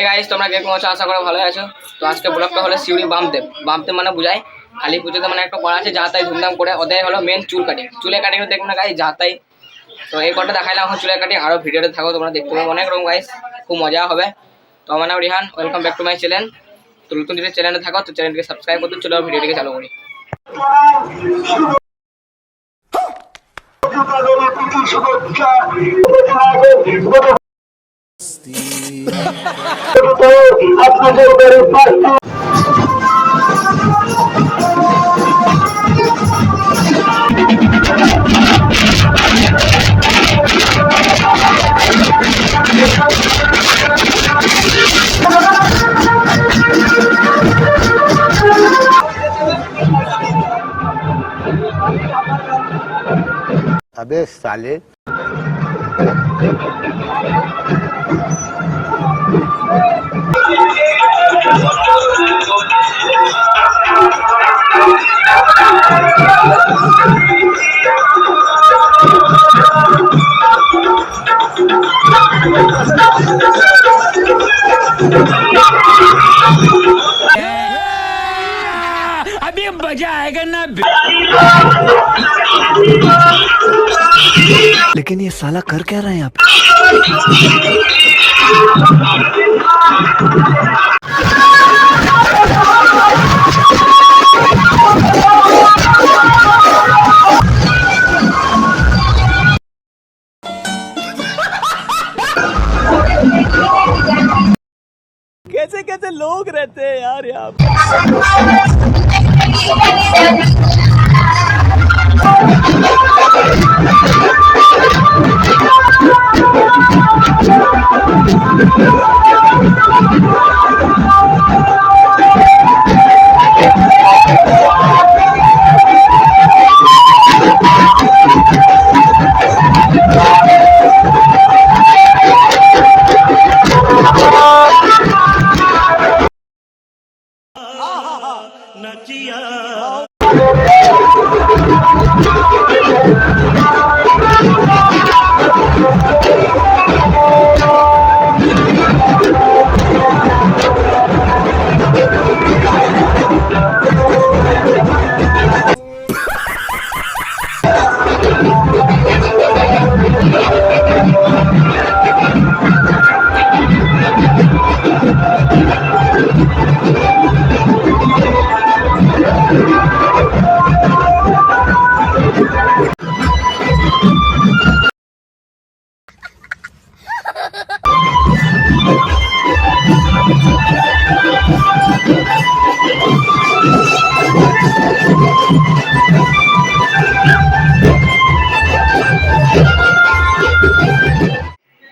Guys তোমরা কে কেমন আছো? আশা করি ভালো আছো। তো আজকে ব্লগটা হলো শিউরি বামদেব। বামদেব মানে বুঝায় কালী পুজোতে মানে একটা করা আছে যা তাই ধুমধাম করে, ওদের হলো মেন চুল কাটিং। চুলে কাটিং দেখবো না গাইস, যা তাই। তো এই কটা দেখাইলাম এখন চুলে কাটিং, আরো ভিডিওতে থাকো তোমরা দেখতে পাবো অনেক রকম গাইস, খুব মজা হবে। তো আমার নাম Rihan, welcome back to my channel. তো নতুন যদি চ্যানেলে থাকো তো চ্যানেলটিকে সাবস্ক্রাইব করতে, চলো ভিডিওটিকে চালু করি। अबे साले अभी मजा आएगा ना। लेकिन ये साला कर क्या रहे हैं आप? कैसे कैसे लोग रहते हैं यार यहाँ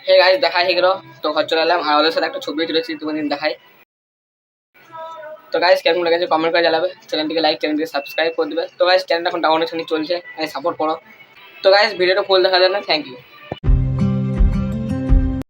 হে গাইস দেখা হয়ে গেল, তো ঘর চলে এলাম আর ওদের সাথে একটা ছবি তুলেছি, তোমাদের দেখাই। তো গাইস কেমন লেগেছে কমেন্ট করে জানাবে, চ্যানেলটিকে লাইক, চ্যানেলটিকে সাবস্ক্রাইব করে দেবে। তো গাইস চ্যানেলটা এখন ডাউনলোড চলছে, সাপোর্ট করো। তো গাইস ভিডিওটা ফুল দেখা যায় না, থ্যাংক ইউ।